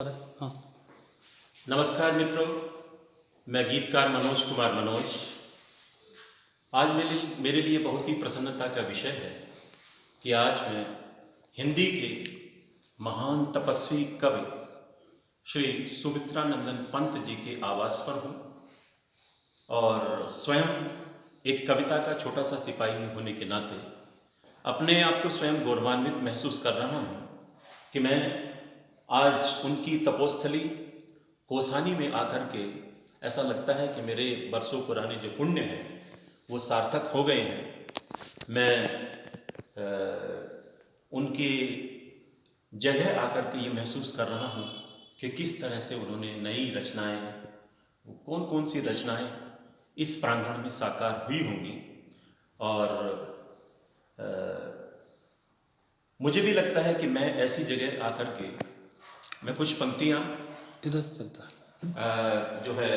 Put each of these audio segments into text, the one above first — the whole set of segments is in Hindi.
हाँ। नमस्कार मित्रों, मैं गीतकार मनोज कुमार मनोज। आज मेरे लिए बहुत ही प्रसन्नता का विषय है कि आज मैं हिंदी के महान तपस्वी कवि श्री सुमित्रानंदन पंत जी के आवास पर हूँ और स्वयं एक कविता का छोटा सा सिपाही होने के नाते अपने आप को स्वयं गौरवान्वित महसूस कर रहा हूँ कि मैं आज उनकी तपोस्थली कौसानी में आकर के ऐसा लगता है कि मेरे बरसों पुराने जो पुण्य हैं वो सार्थक हो गए हैं। मैं उनकी जगह आकर के ये महसूस कर रहा हूँ कि किस तरह से उन्होंने नई रचनाएं, कौन कौन सी रचनाएं इस प्रांगण में साकार हुई होंगी। और मुझे भी लगता है कि मैं ऐसी जगह आकर के मैं कुछ पंक्तियाँ इधर चलता जो है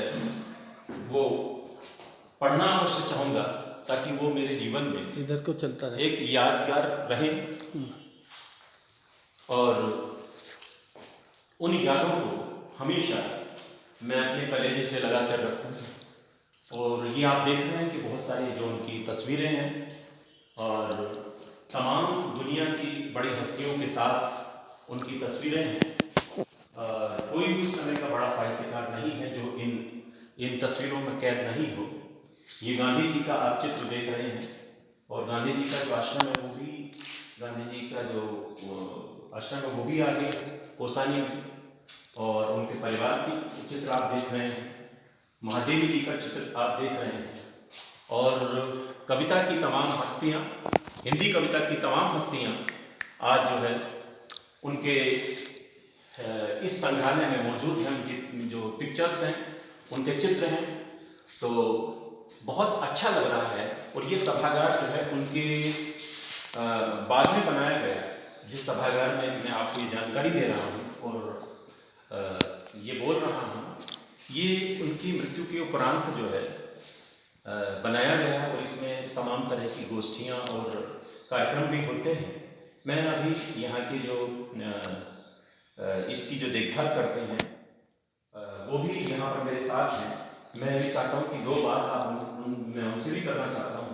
वो पढ़ना अवश्य चाहूँगा ताकि वो मेरे जीवन में इधर को चलता रहे, एक यादगार रहे और उन यादों को हमेशा मैं अपने कलेजे से लगा कर रखूँ। और ये आप देख रहे हैं कि बहुत सारी जो उनकी तस्वीरें हैं और तमाम दुनिया की बड़ी हस्तियों के साथ उनकी तस्वीरें हैं। कोई भी उस समय का बड़ा साहित्यकार नहीं है जो इन तस्वीरों में कैद नहीं हो। ये गांधी जी का आप चित्र देख रहे हैं और गांधी जी का जो आश्रम है वो भी, गांधी जी का जो आश्रम है वो भी आगे कौसानी में, और उनके परिवार की चित्र आप देख रहे हैं, महादेवी जी का चित्र आप देख रहे हैं। और कविता की तमाम हस्तियाँ, हिंदी कविता की तमाम हस्तियाँ आज जो है उनके इस संग्रहालय में मौजूद हैं। उनकी जो पिक्चर्स हैं, उनके चित्र हैं, तो बहुत अच्छा लग रहा है। और ये सभागार जो है उनके बाद में बनाया गया, जिस सभागार में मैं आपको ये जानकारी दे रहा हूँ और ये बोल रहा हूँ, ये उनकी मृत्यु के उपरांत जो है बनाया गया है और इसमें तमाम तरह की गोष्ठियाँ और कार्यक्रम भी होते हैं। मैं अभी यहाँ के जो इसकी जो देखभाल करते हैं वो भी यहाँ पर मेरे साथ हैं। मैं भी चाहता हूँ कि दो बात मैं उनसे भी करना चाहता हूँ।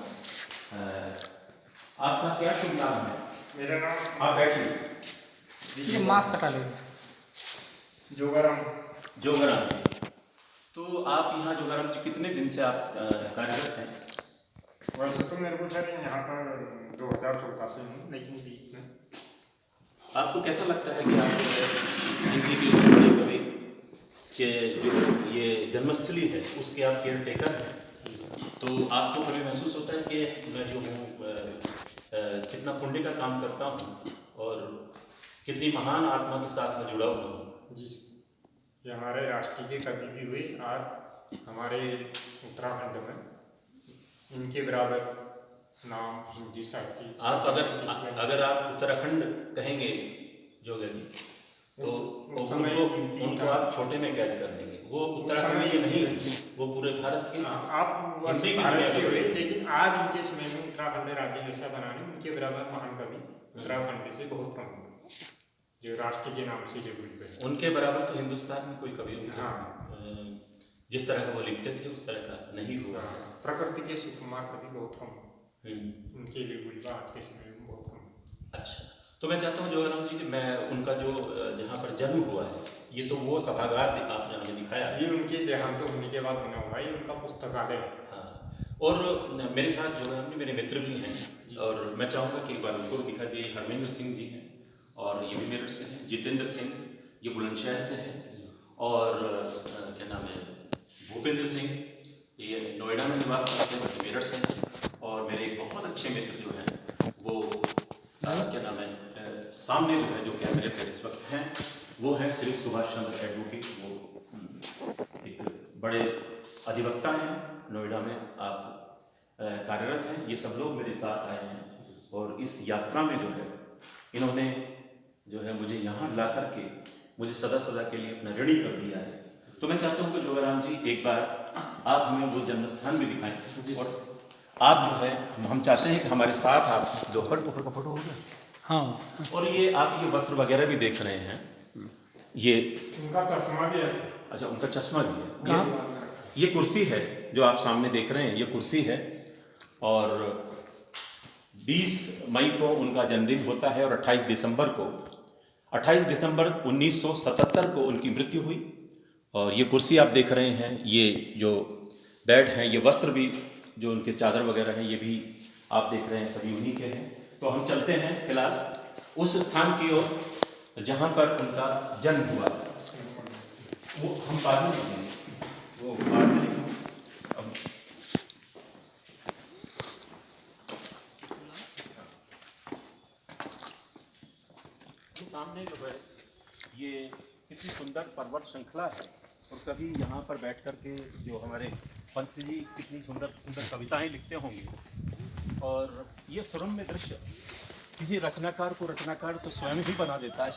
आपका क्या शुभ नाम है? मेरा नाम, आप बैठिए। ये मास्क हटा लेंगे। जोगाराम। जोगाराम जी, तो आप यहाँ जोगाराम जी कितने दिन से आप कार्यरत हैं? वैसे तो मेरे को सर यहाँ पर 2014 से हूँ, लेकिन बीच में आपको कैसा लगता है कि आप हिंदी के बड़े कवि के जो ये जन्मस्थली है उसके आप केयर टेकर हैं, तो आपको कभी महसूस होता है कि मैं जो हूँ कितना पुण्य का काम करता हूँ और कितनी महान आत्मा के साथ मैं जुड़ा हुआ हूँ? जी, ये हमारे राष्ट्रीय कवि भी हुए और हमारे उत्तराखंड में इनके बराबर नाम हिंदी साहित्य। आप अगर आप उत्तराखंड कहेंगे जोगा जी तो उनको आप छोटे में कैद कर देंगे। वो उत्तराखंड में नहीं, वो पूरे भारत के आप वैसे भारत के हुए, लेकिन आज इनके समय में उत्तराखंड राज्य जैसा बनाने उनके बराबर महान कवि उत्तराखंड से बहुत कम होंगे जो राष्ट्र के नाम से लेबल। उनके बराबर तो हिंदुस्तान में कोई कवि जिस तरह का वो लिखते थे उस तरह का नहीं हुआ। प्रकृति के सुकुमार कवि बहुत कम, उनके लिए आज के समय में बहुत कम। अच्छा, तो मैं चाहता हूँ जोगाराम जी कि मैं उनका जो जहाँ पर जन्म हुआ है, ये तो वो सभागार आपने हमें दिखाया, ये उनके देहांत होने के बाद बना हुआ है, ये उनका पुस्तकालय है। हाँ, और मेरे साथ जोगाराम जी मेरे मित्र भी हैं और मैं चाहूँगा कि एक बार उनको भी दिखा दिए। हरमेंद्र सिंह जी हैं और ये भी मेरठ से हैं। जितेंद्र सिंह ये बुलंदशहर से हैं और क्या नाम है भूपेंद्र सिंह ये नोएडा में निवास करते हैं, वैसे मेरठ से हैं। और मेरे एक बहुत अच्छे मित्र जो हैं वो क्या नाम है सामने जो है जो कैमरे पर इस वक्त हैं वो हैं श्री सुभाष चंद्र एडवोकेट। वो एक बड़े अधिवक्ता हैं, नोएडा में आप कार्यरत हैं। ये सब लोग मेरे साथ आए हैं और इस यात्रा में जो है इन्होंने जो है मुझे यहाँ ला करके मुझे सदा सदा के लिए अपना ऋणी कर दिया है। तो मैं चाहता हूँ कि जोगाराम जी एक बार आप हमें वो जन्मस्थान भी दिखाएं और आप जो है हम चाहते हैं कि हमारे साथ आप दोपहर का फोटो हो गया। हाँ, और ये आप ये वस्त्र वगैरह भी देख रहे हैं, ये उनका चश्मा भी ऐसा अच्छा, उनका चश्मा भी है। कहाँ? ये कुर्सी है जो आप सामने देख रहे हैं, ये कुर्सी है। और 20 मई को उनका जन्मदिन होता है और 28 दिसंबर 1977 को उनकी मृत्यु हुई। और ये कुर्सी आप देख रहे हैं, ये जो बेड हैं, ये वस्त्र भी जो उनके चादर वगैरह हैं, ये भी आप देख रहे हैं सभी उन्हीं के हैं। तो हम चलते हैं फिलहाल उस स्थान की ओर जहाँ पर उनका जन्म हुआ। वो हम बाद में लिखेंगे, वो बाद में लिखेंगे। अब सामने जो है ये कितनी सुंदर पर्वत श्रृंखला है। और कभी यहाँ पर बैठ कर के जो हमारे पंत जी कितनी सुंदर सुंदर कविताएं लिखते होंगे। और ये सुरम्य दृश्य किसी रचनाकार को रचनाकार तो स्वयं ही बना देता है।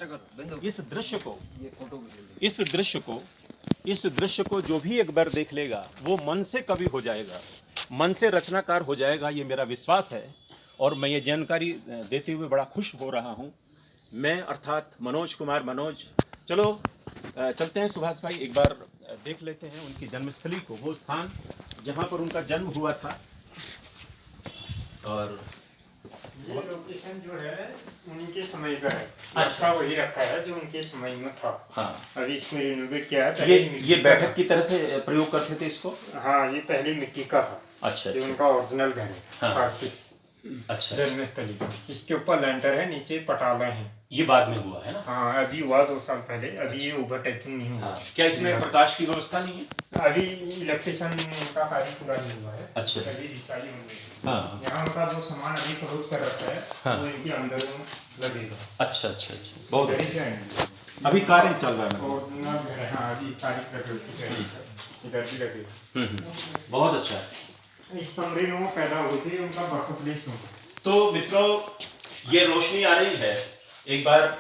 इस दृश्य को जो भी एक बार देख लेगा वो मन से कवि हो जाएगा, मन से रचनाकार हो जाएगा, ये मेरा विश्वास है। और मैं ये जानकारी देते हुए बड़ा खुश हो रहा हूँ। मैं अर्थात मनोज कुमार मनोज। चलो चलते हैं सुभाष भाई, एक बार देख लेते हैं उनकी जन्मस्थली को, वो स्थान जहाँ पर उनका जन्म हुआ था। और ये लोकेशन जो है उन्हीं के समय का है, अच्छा वही रखा है जो उनके समय में था। हाँ, अभी इसको रिनोवेट किया है। पहले ये मिट्टी का बैठक की तरह से प्रयोग करते थे इसको। था। हाँ, ये पहले मिट्टी का था। अच्छा ये अच्छा उनका ओरिजिनल घर है। हाँ। कार्तिक अच्छा, जन्मस्थली। इसके ऊपर लैंटर है, नीचे पटाला है। ये बाद में हुआ है ना। हाँ, अभी हुआ 2 साल पहले। अभी ये ओवरटेकिंग नहीं हुआ। क्या इसमें प्रकाश की व्यवस्था नहीं है? अभी इलेक्ट्रिशियन का कार्य पूरा नहीं हुआ है। अच्छा। अभी दिशाली होंगे। हाँ यहाँ उनका जो सामान अभी परोस कर रखा है हाँ। वो इनके अंदर में लगेगा। अच्छा अच्छा अच्छा, बहुत इधर ही अच्छा। जाएंगे। अभी कार्य चल रहा है। और ना घर है, हाँ, अभी तारीख लगे इधर भी लगेगा। बहुत अच्छा है। इस कमरे में वो पैदा हुए थे, उनका बर्थ प्लेस होगा। तो मित्रों, ये रोशनी आ रही है एक बार।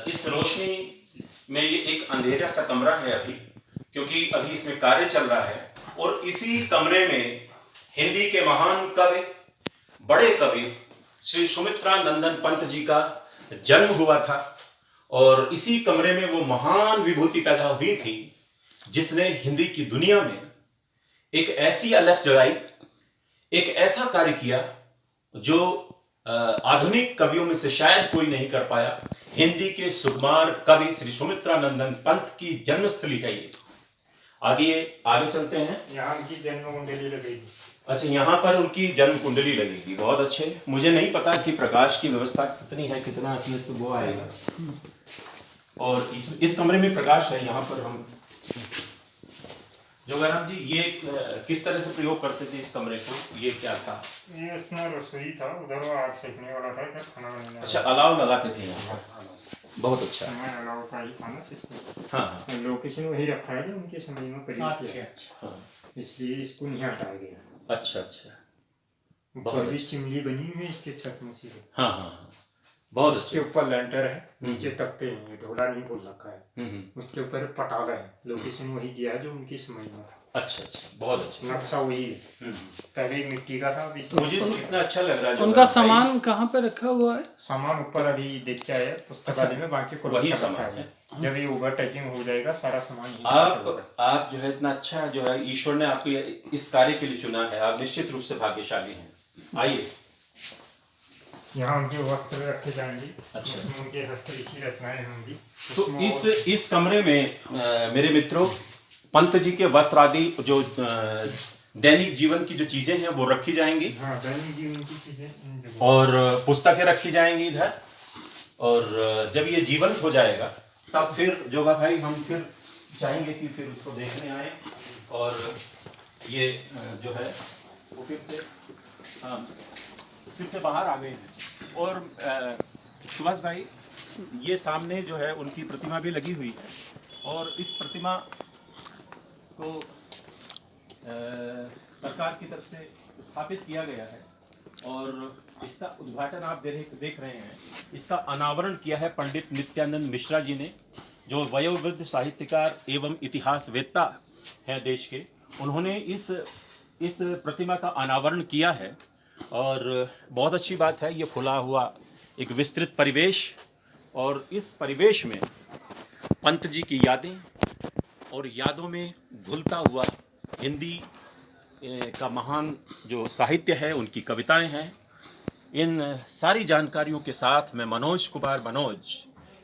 इस रोशनी में ये एक अंधेरा सा कमरा है अभी, क्योंकि अभी इसमें कार्य चल रहा है। और इसी कमरे में हिंदी के महान कवि, बड़े कवि श्री सुमित्रा नंदन पंत जी का जन्म हुआ था। और इसी कमरे में वो महान विभूति पैदा हुई थी जिसने हिंदी की दुनिया में एक ऐसी अलख जगाई, एक ऐसा कार्य किया जो आधुनिक कवियों में से शायद कोई नहीं कर पाया। हिंदी के सुकुमार कवि श्री सुमित्रा नंदन पंत की जन्मस्थली है ये। आगे चलते हैं। यहाँ उनकी जन्म कुंडली लगेगी। अच्छा, यहाँ पर उनकी जन्म कुंडली लगेगी। बहुत अच्छे। मुझे नहीं पता कि प्रकाश की व्यवस्था कितनी है, कितना इसमें से वो आएगा। और इस कमरे में प्रकाश है। यहाँ पर हम जोगाराम जी, ये किस तरह से प्रयोग करते थे इस कमरे को? ये क्या था? ये उसमें रसोई था, उधर वो आग सेकने वाला था, इधर खाना बनाने अच्छा, अलाव लगाते थे यहाँ पर। बहुत अच्छा। मैं अलाव का ही खाना सिस्टम। हाँ हाँ लोकेशन वही रखा है जो उनके समय में प्रयोग किया। हाँ। इसलिए इसको नहीं हटाया गया। अच्छा अच्छा, ऊपर भी चिमनी बनी हुई है इसके छत में सीधे। हाँ हाँ हाँ, बहुत उसके अच्छे। ऊपर लेंटर है, नीचे तख्ते हैं, ये ढोला नहीं बोल रखा है। हम्म। उसके ऊपर पटाला है। लोकेशन वही दिया है जो उनके समय में था। अच्छा अच्छा, बहुत अच्छा। नक्शा वही है। पहले मिट्टी का था, अभी मुझे कितना अच्छा लग रहा है। उनका सामान कहाँ पे रखा हुआ है? सामान ऊपर अभी देख के आया पुस्तकालय में, बाकी को वही रखा सामान है। जब ये ओवरटेकिंग हो जाएगा सारा सामान यहीं आप जो है इतना अच्छा जो है ईश्वर ने आपको इस कार्य के लिए चुना है। आप निश्चित रूप से भाग्यशाली हैं। आइए। यहाँ उनके वस्त्र रखे जाएंगे। अच्छा। उसमें उनके हस्तलिखी रचनाएं होंगी। तो उसमें इस कमरे में मेरे मित्रों, पंत जी के वस्त्र आदि जो दैनिक जीवन की जो चीजें हैं वो रखी जाएंगी। हाँ, दैनिक जीवन की चीजें और पुस्तकें रखी जाएंगी इधर। और जब ये जीवंत हो जाएगा तब फिर जोगा भाई हम फिर चाहेंगे कि फिर उसको देखने आए। और ये जो है वो फिर से बाहर आ गए हैं। और सुभाष भाई, ये सामने जो है उनकी प्रतिमा भी लगी हुई है। और इस प्रतिमा को सरकार की तरफ से स्थापित किया गया है। और इसका उद्घाटन आप देख रहे हैं। इसका अनावरण किया है पंडित नित्यानंद मिश्रा जी ने, जो वयोवृद्ध साहित्यकार एवं इतिहासवेत्ता हैं देश के। उन्होंने इस प्रतिमा का अनावरण किया है। और बहुत अच्छी बात है, ये खुला हुआ एक विस्तृत परिवेश। और इस परिवेश में पंत जी की यादें और यादों में घुलता हुआ हिंदी का महान जो साहित्य है, उनकी कविताएं हैं। इन सारी जानकारियों के साथ मैं मनोज कुमार मनोज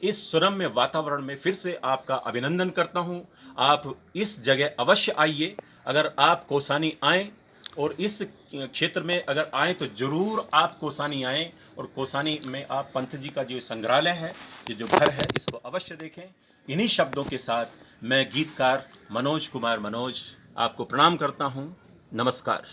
इस सुरम्य वातावरण में फिर से आपका अभिनंदन करता हूं। आप इस जगह अवश्य आइए। अगर आप कौसानी आएँ और इस क्षेत्र में अगर आएँ तो ज़रूर आप कौसानी आएँ, और कौसानी में आप पंत जी का जो संग्रहालय है, ये जो घर है, इसको अवश्य देखें। इन्हीं शब्दों के साथ मैं गीतकार मनोज कुमार मनोज आपको प्रणाम करता हूँ। नमस्कार।